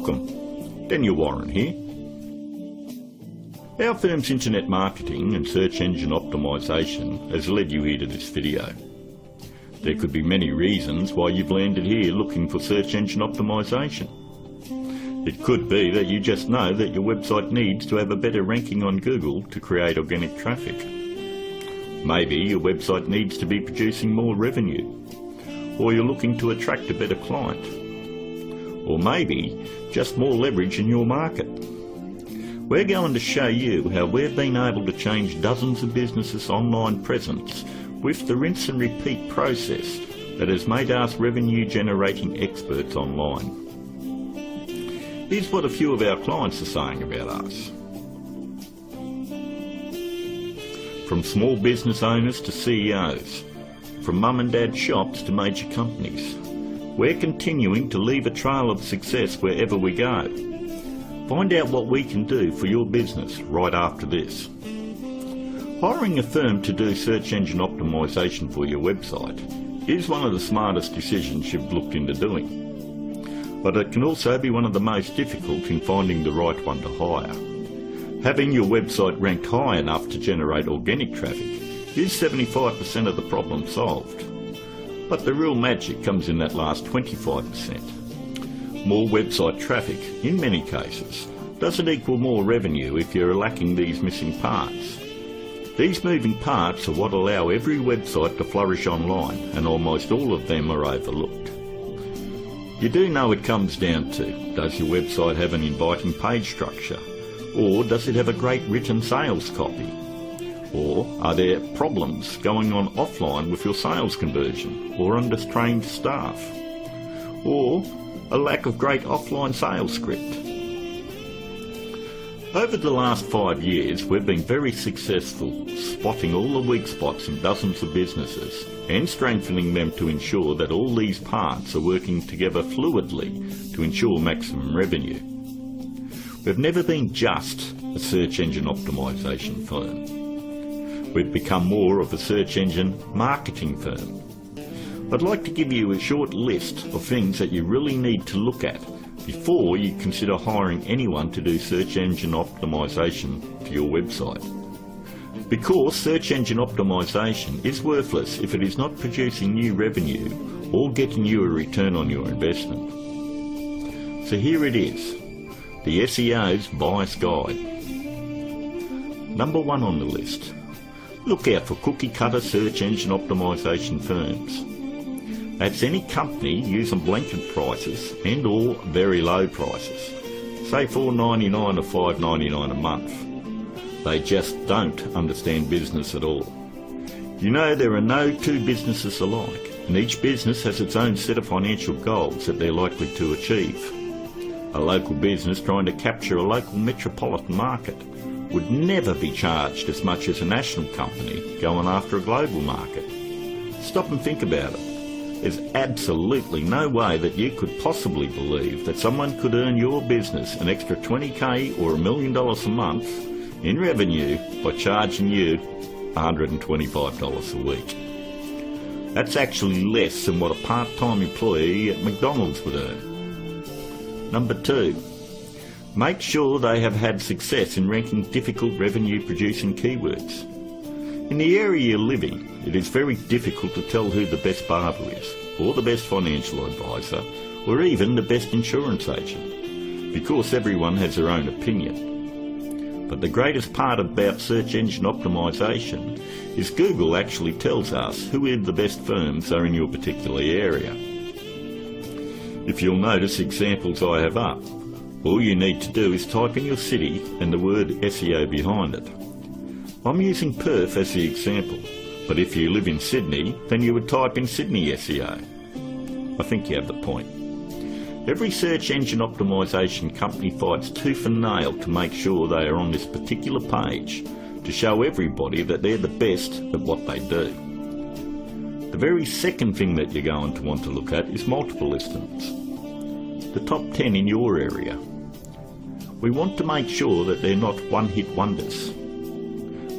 Welcome, Daniel Warren here. Our firm's internet marketing and search engine optimisation has led you here to this video. There could be many reasons why you've landed here looking for search engine optimisation. It could be that you just know that your website needs to have a better ranking on Google to create organic traffic. Maybe your website needs to be producing more revenue, or you're looking to attract a better client, or maybe just more leverage in your market. We're going to show you how we've been able to change dozens of businesses' online presence with the rinse and repeat process that has made us revenue generating experts online. Here's what a few of our clients are saying about us. From small business owners to CEOs, from mum and dad shops to major companies, we're continuing to leave a trail of success wherever we go. Find out what we can do for your business right after this. Hiring a firm to do search engine optimisation for your website is one of the smartest decisions you've looked into doing. But it can also be one of the most difficult in finding the right one to hire. Having your website ranked high enough to generate organic traffic is 75% of the problem solved. But the real magic comes in that last 25%. More website traffic, in many cases, doesn't equal more revenue if you're lacking these missing parts. These moving parts are what allow every website to flourish online, and almost all of them are overlooked. You do know it comes down to, does your website have an inviting page structure? Or does it have a great written sales copy? Or are there problems going on offline with your sales conversion, or undertrained staff? Or a lack of great offline sales script? Over the last 5 years, we've been very successful spotting all the weak spots in dozens of businesses and strengthening them to ensure that all these parts are working together fluidly to ensure maximum revenue. We've never been just a search engine optimisation firm. We've become more of a search engine marketing firm. I'd like to give you a short list of things that you really need to look at before you consider hiring anyone to do search engine optimisation for your website. Because search engine optimisation is worthless if it is not producing new revenue or getting you a return on your investment. So here it is, the SEO's Bias Guide. Number 1 on the list. Look out for cookie-cutter search engine optimisation firms. That's any company using blanket prices and or very low prices, say $4.99 or $5.99 a month. They just don't understand business at all. You know, there are no two businesses alike, and each business has its own set of financial goals that they're likely to achieve. A local business trying to capture a local metropolitan market would never be charged as much as a national company going after a global market. Stop and think about it. There's absolutely no way that you could possibly believe that someone could earn your business an extra $20,000 or $1 million a month in revenue by charging you $125 a week. That's actually less than what a part-time employee at McDonald's would earn. Number 2. Make sure they have had success in ranking difficult revenue-producing keywords. In the area you're living, it is very difficult to tell who the best barber is, or the best financial advisor, or even the best insurance agent, because everyone has their own opinion. But the greatest part about search engine optimisation is Google actually tells us who the best firms are in your particular area. If you'll notice examples I have up, all you need to do is type in your city and the word SEO behind it. I'm using Perth as the example, but if you live in Sydney, then you would type in Sydney SEO. I think you have the point. Every search engine optimisation company fights tooth and nail to make sure they are on this particular page to show everybody that they're the best at what they do. The very second thing that you're going to want to look at is multiple listings. The top 10 in your area. We want to make sure that they're not one-hit wonders.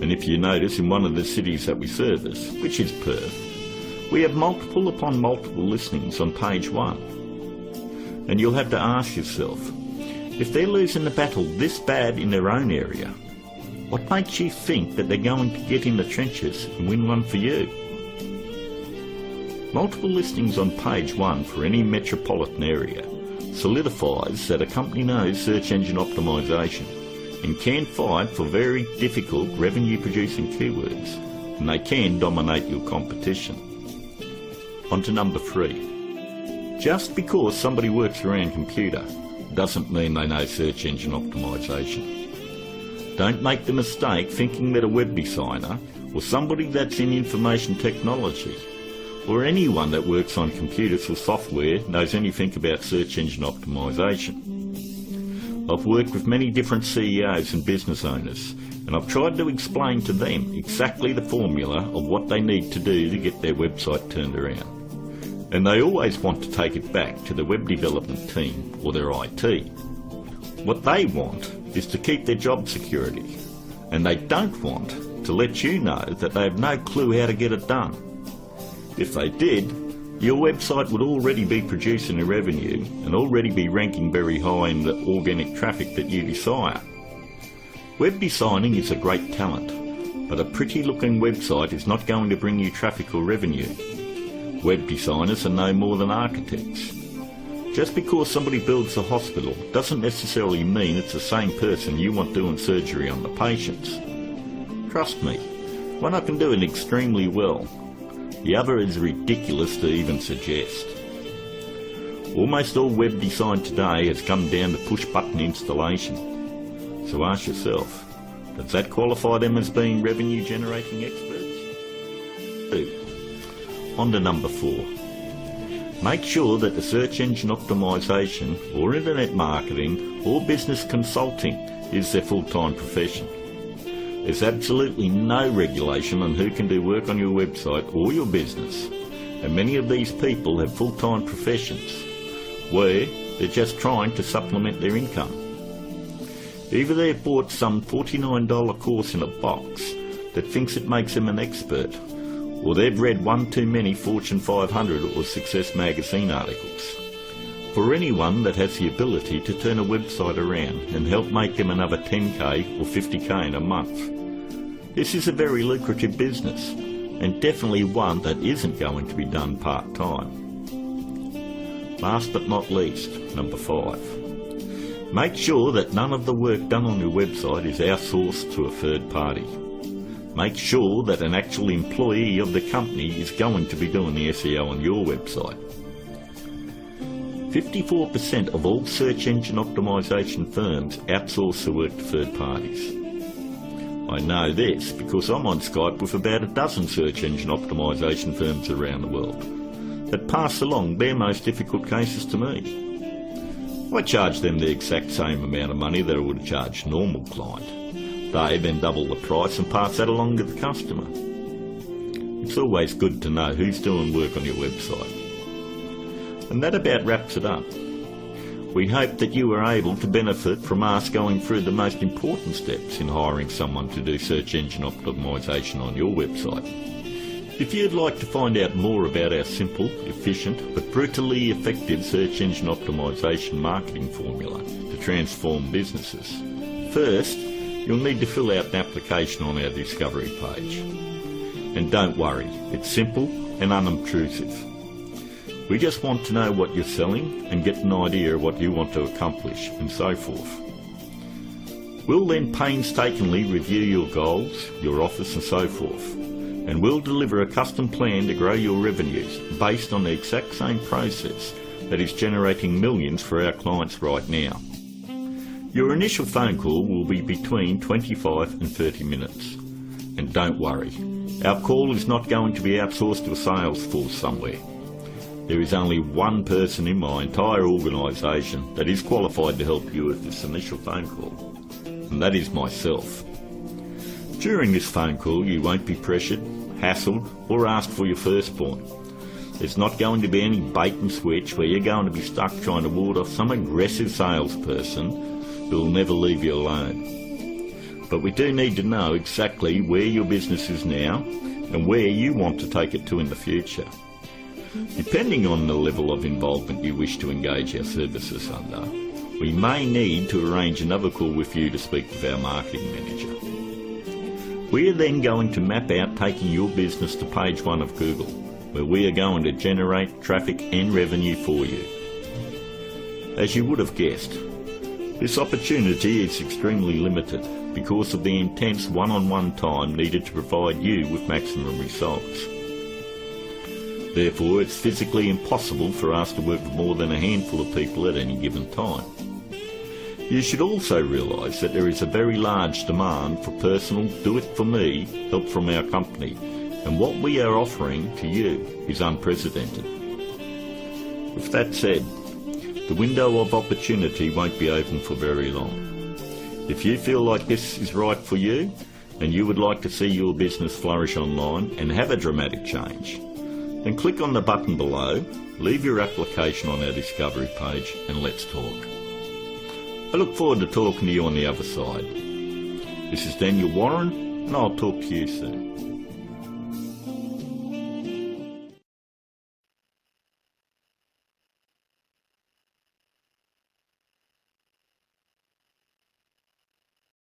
And if you notice, in one of the cities that we service, which is Perth, we have multiple upon multiple listings on page 1. And you'll have to ask yourself, If they're losing the battle this bad in their own area, what makes you think that they're going to get in the trenches and win one for you? Multiple listings on page 1 for any metropolitan area solidifies that a company knows search engine optimization and can fight for very difficult revenue-producing keywords, and they can dominate your competition. On to number 3. Just because somebody works around computer doesn't mean they know search engine optimization. Don't make the mistake thinking that a web designer or somebody that's in information technology or anyone that works on computers or software knows anything about search engine optimization. I've worked with many different CEOs and business owners, and I've tried to explain to them exactly the formula of what they need to do to get their website turned around. And they always want to take it back to the web development team or their IT. What they want is to keep their job security, and they don't want to let you know that they have no clue how to get it done. If they did, your website would already be producing a revenue and already be ranking very high in the organic traffic that you desire. Web designing is a great talent, but a pretty looking website is not going to bring you traffic or revenue. Web designers are no more than architects. Just because somebody builds a hospital doesn't necessarily mean it's the same person you want doing surgery on the patients. Trust me, one I can do it extremely well. The other is ridiculous to even suggest. Almost all web design today has come down to push-button installation. So ask yourself, does that qualify them as being revenue-generating experts? 2. On to number 4. Make sure that the search engine optimization or internet marketing or business consulting is their full-time profession. There's absolutely no regulation on who can do work on your website or your business, and many of these people have full-time professions where they're just trying to supplement their income. Either they've bought some $49 course in a box that thinks it makes them an expert, or they've read one too many Fortune 500 or Success magazine articles. For anyone that has the ability to turn a website around and help make them another 10k or 50k in a month, this is a very lucrative business, and definitely one that isn't going to be done part-time. Last but not least, number 5. Make sure that none of the work done on your website is outsourced to a third party. Make sure that an actual employee of the company is going to be doing the SEO on your website. 54% of all search engine optimization firms outsource the work to third parties. I know this because I'm on Skype with about a dozen search engine optimization firms around the world that pass along their most difficult cases to me. I charge them the exact same amount of money that I would charge a normal client. They then double the price and pass that along to the customer. It's always good to know who's doing work on your website. And that about wraps it up. We hope that you were able to benefit from us going through the most important steps in hiring someone to do search engine optimization on your website. If you'd like to find out more about our simple, efficient, but brutally effective search engine optimization marketing formula to transform businesses, first, you'll need to fill out an application on our Discovery page. And don't worry, it's simple and unobtrusive. We just want to know what you're selling and get an idea of what you want to accomplish and so forth. We'll then painstakingly review your goals, your offers and so forth, and we'll deliver a custom plan to grow your revenues based on the exact same process that is generating millions for our clients right now. Your initial phone call will be between 25 and 30 minutes. And don't worry, our call is not going to be outsourced to a sales force somewhere. There is only one person in my entire organisation that is qualified to help you with this initial phone call, and that is myself. During this phone call you won't be pressured, hassled or asked for your firstborn. There's not going to be any bait and switch where you're going to be stuck trying to ward off some aggressive salesperson who will never leave you alone. But we do need to know exactly where your business is now and where you want to take it to in the future. Depending on the level of involvement you wish to engage our services under, we may need to arrange another call with you to speak with our marketing manager. We are then going to map out taking your business to page 1 of Google, where we are going to generate traffic and revenue for you. As you would have guessed, this opportunity is extremely limited because of the intense one-on-one time needed to provide you with maximum results. Therefore, it's physically impossible for us to work with more than a handful of people at any given time. You should also realise that there is a very large demand for personal do-it-for-me help from our company, and what we are offering to you is unprecedented. With that said, the window of opportunity won't be open for very long. If you feel like this is right for you, and you would like to see your business flourish online and have a dramatic change, then click on the button below, leave your application on our discovery page, and let's talk. I look forward to talking to you on the other side. This is Daniel Warren, and I'll talk to you soon.